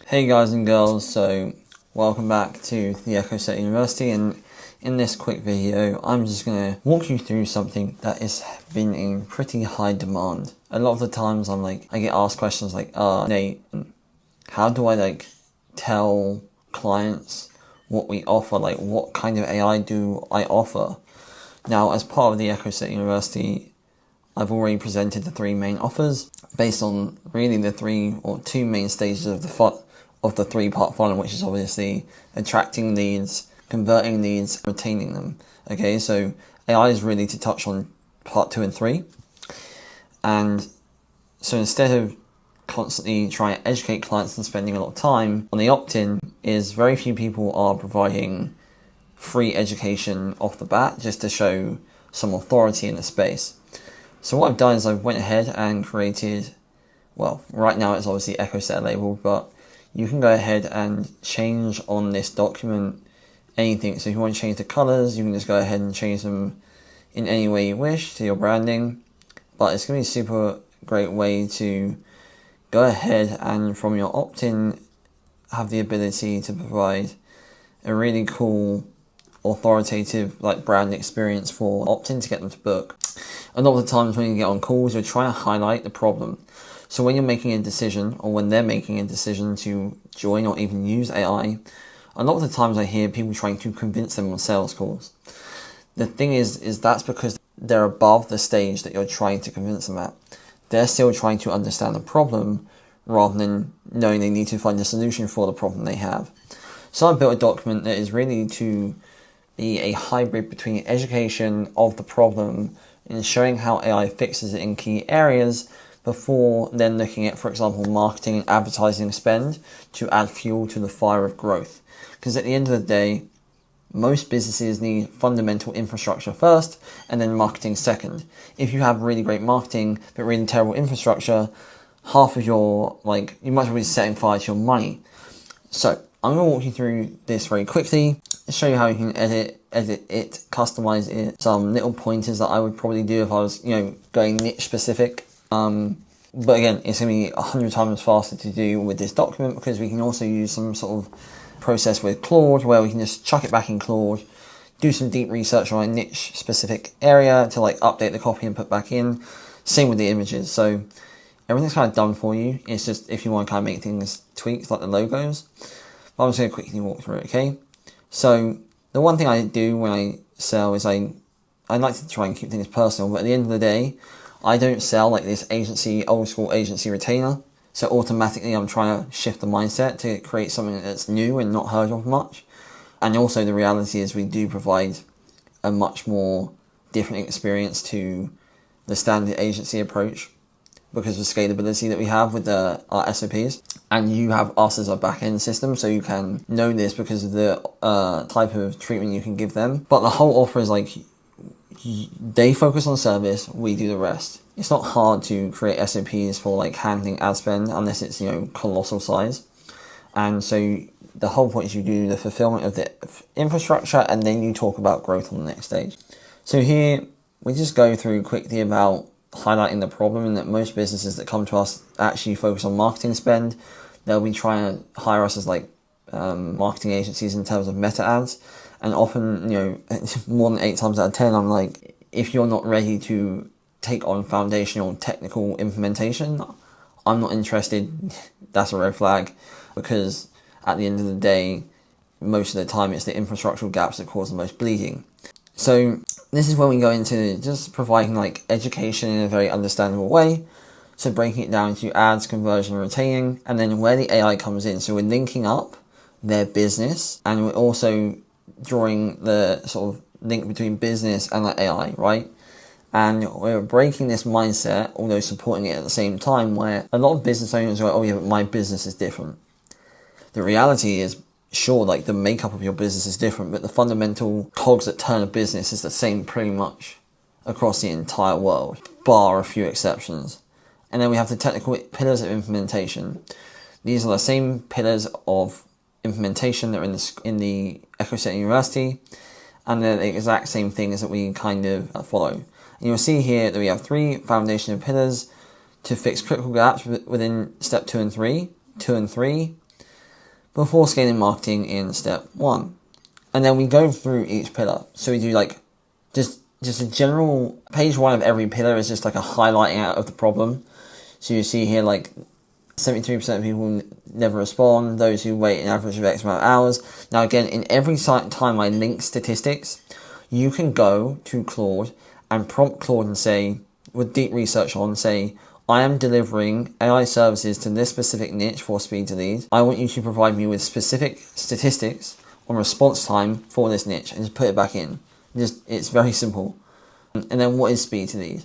Hey guys and girls, so welcome back to the EchoSet University, and in this quick video I'm just going to walk you through something that has been in pretty high demand. A lot of the times I get asked questions like, Nate, how do I tell clients what we offer, what kind of AI do I offer? Now, as part of the EchoSet University, I've already presented the three main offers based on really the two main stages of the three-part funnel, which is obviously attracting leads, converting leads, retaining them. Okay, so AI is really to touch on part 2 and 3. And so instead of constantly trying to educate clients and spending a lot of time on the opt-in, is very few people are providing free education off the bat just to show some authority in the space. So what I've done is I went ahead and created, well, right now it's obviously EchoSet labeled, but you can go ahead and change on this document anything. So if you want to change the colors, you can just go ahead and change them in any way you wish to your branding. But it's going to be a super great way to go ahead and from your opt-in have the ability to provide a really cool authoritative brand experience for opt-in to get them to book. A lot of the times when you get on calls, you're trying to highlight the problem. So when you're making a decision, or when they're making a decision to join or even use AI, a lot of the times I hear people trying to convince them on sales calls. The thing is that's because they're above the stage that you're trying to convince them at. They're still trying to understand the problem rather than knowing they need to find a solution for the problem they have. So I built a document that is really to be a hybrid between education of the problem and showing how AI fixes it in key areas before then looking at, for example, marketing and advertising spend to add fuel to the fire of growth. Because at the end of the day, most businesses need fundamental infrastructure first and then marketing second. If you have really great marketing but really terrible infrastructure, half of your, you might as well be setting fire to your money. So I'm going to walk you through this very quickly, show you how you can edit it, customize it, some little pointers that I would probably do if I was, going niche specific. But again, it's going to be 100 times faster to do with this document because we can also use some sort of process with Claude where we can just chuck it back in Claude, do some deep research on a niche specific area to update the copy and put back in. Same with the images. So everything's kind of done for you. It's just if you want to kind of make things tweaks like the logos. But I'm just going to quickly walk through it, okay? So the one thing I do when I sell is I like to try and keep things personal, but at the end of the day, I don't sell like this old school agency retainer. So automatically I'm trying to shift the mindset to create something that's new and not heard of much. And also the reality is we do provide a much more different experience to the standard agency approach because of the scalability that we have with our SOPs. And you have us as a back-end system, so you can know this because of the type of treatment you can give them. But the whole offer is they focus on service, we do the rest. It's not hard to create SOPs for handling ad spend unless it's colossal size. And so the whole point is you do the fulfillment of the infrastructure and then you talk about growth on the next stage. So here we just go through quickly about highlighting the problem in that most businesses that come to us actually focus on marketing spend. They'll be trying to hire us as marketing agencies in terms of meta ads. And often, more than 8 times out of 10, I'm like, if you're not ready to take on foundational technical implementation, I'm not interested. That's a red flag because at the end of the day, most of the time it's the infrastructural gaps that cause the most bleeding. So this is when we go into just providing education in a very understandable way. So breaking it down into ads, conversion, retaining, and then where the AI comes in. So we're linking up their business and we're also drawing the sort of link between business and AI, right? And we're breaking this mindset, although supporting it at the same time, where a lot of business owners are, oh yeah, but my business is different. The reality is, sure, the makeup of your business is different, but the fundamental cogs that turn a business is the same pretty much across the entire world, bar a few exceptions. And then we have the technical pillars of implementation. These are the same pillars of implementation that are in the EchoSet University, and they're the exact same things that we kind of follow. And you'll see here that we have 3 foundational pillars to fix critical gaps within step 2 and 3. before scaling marketing in step 1. And then we go through each pillar. So we do like just a general, page 1 of every pillar is just like a highlighting out of the problem. So you see here like 73% of people never respond, those who wait an average of X amount of hours. Now again, in every time I link statistics, you can go to Claude and prompt Claude and say, with deep research on, say, I am delivering AI services to this specific niche for speed to lead. I want you to provide me with specific statistics on response time for this niche, and just put it back in. It's very simple. And then what is speed to lead?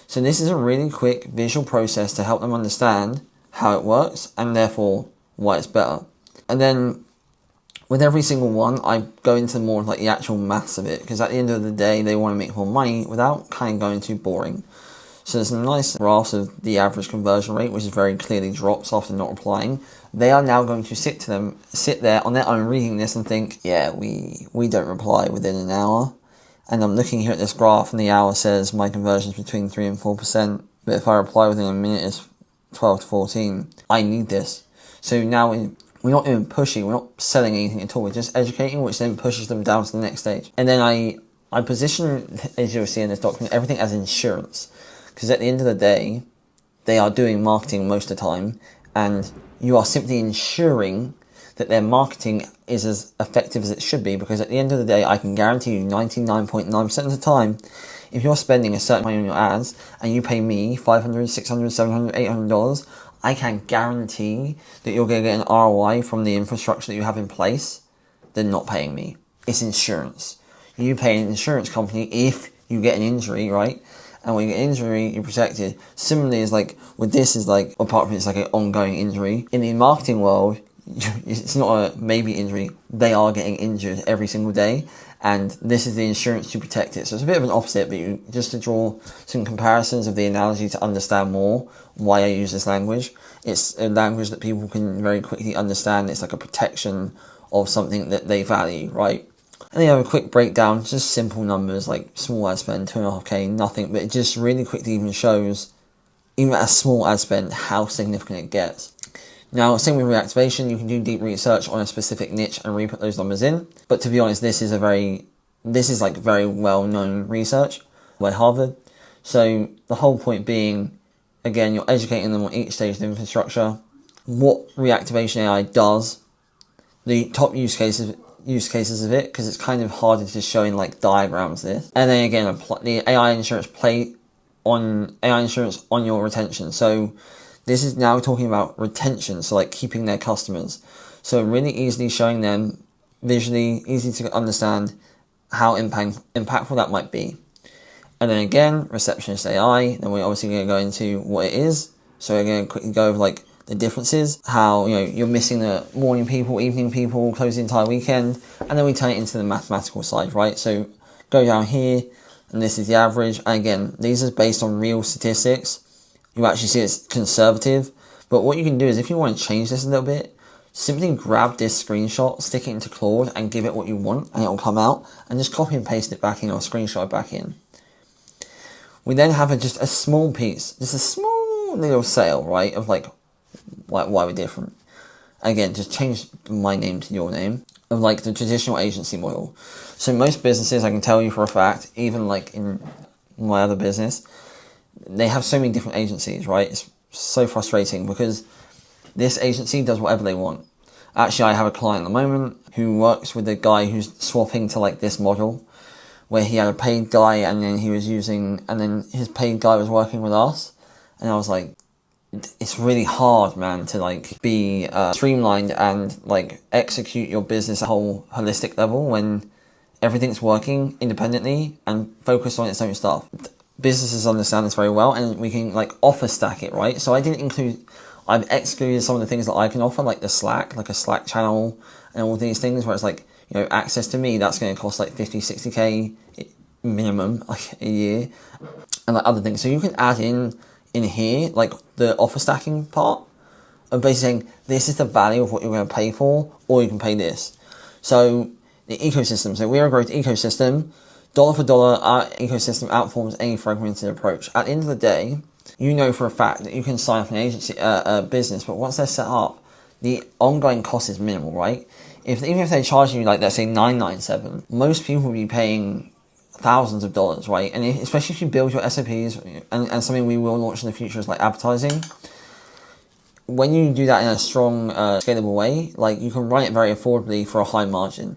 So this is a really quick visual process to help them understand how it works and therefore why it's better. And then with every single one, I go into more of like the actual maths of it, because at the end of the day, they want to make more money without kind of going too boring. So there's some nice graphs of the average conversion rate, which is very clearly drops after not replying. They are now going to sit there on their own reading this and think, yeah, we don't reply within an hour. And I'm looking here at this graph and the hour says my conversion is between 3 and 4%. But if I reply within a minute, it's 12 to 14. I need this. So now we're not even pushing, we're not selling anything at all. We're just educating, which then pushes them down to the next stage. And then I position, as you'll see in this document, everything as insurance. Because at the end of the day, they are doing marketing most of the time, and you are simply ensuring that their marketing is as effective as it should be, because at the end of the day, I can guarantee you 99.9% of the time, if you're spending a certain money on your ads, and you pay me $500, $600, $700, $800, I can guarantee that you're going to get an ROI from the infrastructure that you have in place than not paying me. It's insurance. You pay an insurance company if you get an injury, right? And when you get an injury, you're protected. Similarly, is like with this is like, apart from it's like an ongoing injury. In the marketing world, it's not a maybe injury. They are getting injured every single day, and this is the insurance to protect it. So it's a bit of an opposite, but just to draw some comparisons of the analogy to understand more why I use this language. It's a language that people can very quickly understand. It's like a protection of something that they value, right? And then you have a quick breakdown, just simple numbers like small ad spend, 2.5k, nothing, but it just really quickly even shows, even at a small ad spend, how significant it gets. Now, same with reactivation, you can do deep research on a specific niche and re-put those numbers in. But to be honest, this is very well-known research by Harvard. So the whole point being, again, you're educating them on each stage of the infrastructure, what reactivation AI does, the top use cases of it, because it's kind of harder to show in like diagrams this. And then again, the AI insurance on your retention. So this is now talking about retention, so like keeping their customers. So really easily showing them visually, easy to understand how impactful that might be. And then again, Receptionist AI, then we're obviously going to go into what it is. So we're going to quickly go over like the differences, how you're missing the morning people, evening people, close the entire weekend, and then we turn it into the mathematical side, right? So go down here, and this is the average. And again, these are based on real statistics. You actually see it's conservative, but what you can do is if you want to change this a little bit, simply grab this screenshot, stick it into Claude, and give it what you want, and it will come out, and just copy and paste it back in or screenshot it back in. We then have just a small piece, just a small little sale, right, of like why we're different. Again, just change my name to your name, of like the traditional agency model. So most businesses, I can tell you for a fact, even like in my other business, they have so many different agencies, right? It's so frustrating because this agency does whatever they want. Actually, I have a client at the moment who works with a guy who's swapping to like this model where he had a paid guy and then his paid guy was working with us. And I was like, it's really hard, man, to like be streamlined and like execute your business at a whole holistic level when everything's working independently and focused on its own stuff. Businesses understand this very well, and we can like offer stack it, right? So I've excluded some of the things that I can offer, like the Slack, like a Slack channel and all these things where it's like, access to me, that's going to cost like 50, 60k minimum like a year, and like other things. So you can add in here, like the offer stacking part of basically saying, this is the value of what you're going to pay for, or you can pay this. So the ecosystem, so we're a growth ecosystem. Dollar for dollar, our ecosystem outperforms any fragmented approach. At the end of the day, you know for a fact that you can sign up an agency, a business, but once they're set up, the ongoing cost is minimal, right? Even if they charge you, like, let's say $997, most people will be paying thousands of dollars, right? And especially if you build your SOPs, and something we will launch in the future is like advertising. When you do that in a strong, scalable way, like, you can run it very affordably for a high margin.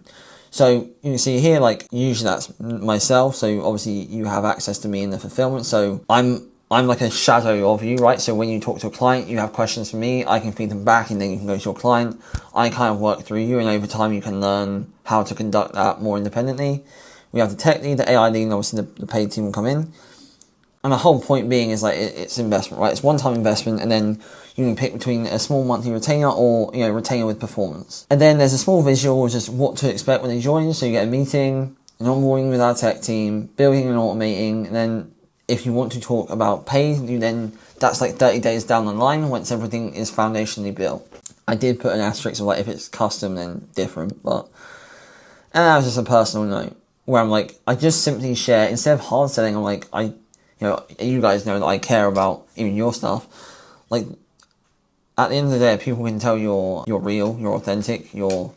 So you can see here, like, usually that's myself. So obviously you have access to me in the fulfillment. So I'm like a shadow of you, right? So when you talk to a client, you have questions for me, I can feed them back, and then you can go to your client. I kind of work through you, and over time you can learn how to conduct that more independently. We have the tech lead, the AI lead, and obviously the paid team will come in. And the whole point being is, like, it's investment, right? It's one-time investment, and then you can pick between a small monthly retainer or, retainer with performance. And then there's a small visual, just what to expect when they join. So you get a meeting, an onboarding with our tech team, building and automating, and then if you want to talk about pay, that's like 30 days down the line once everything is foundationally built. I did put an asterisk of, like, if it's custom, then different, and that was just a personal note where I'm like, I just simply share, instead of hard selling, I'm like, you guys know that I care about even your stuff. Like, at the end of the day, people can tell you're real, you're authentic, you're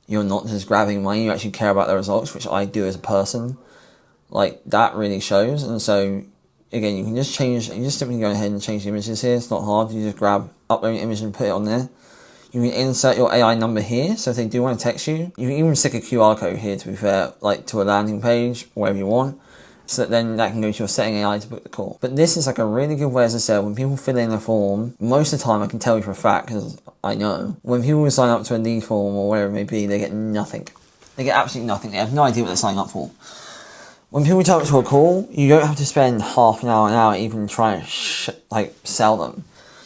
not just grabbing money, you actually care about the results, which I do as a person. Like, that really shows. And so, again, you just simply go ahead and change the images here. It's not hard. You just upload an image and put it on there. You can insert your AI number here, so if they do want to text you, you can even stick a QR code here, to be fair, like to a landing page, wherever you want, so that then that can go to your setting AI to book the call. But this is like a really good way, as I said, when people fill in a form, most of the time I can tell you for a fact, because I know, when people sign up to a lead form or whatever it may be, they get nothing. They get absolutely nothing. They have no idea what they're signing up for. When people turn up to a call, you don't have to spend half an hour even trying to sell them.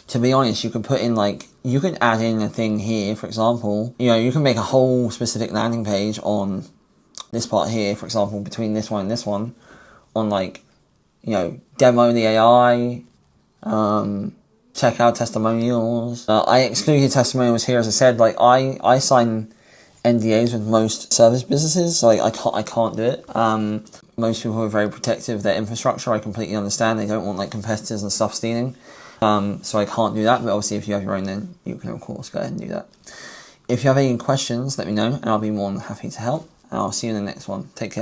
To be honest, you can put in, like, you can add in a thing here, for example. You can make a whole specific landing page on this part here, for example, between this one and this one, on, like, demo the AI, check out testimonials. I excluded testimonials here, as I said. Like, I sign NDAs with most service businesses, so, like, I can't do it. Most people are very protective of their infrastructure. I completely understand. They don't want, like, competitors and stuff stealing. So I can't do that, but obviously if you have your own, then you can, of course, go ahead and do that. If you have any questions, let me know, and I'll be more than happy to help. And I'll see you in the next one. Take care.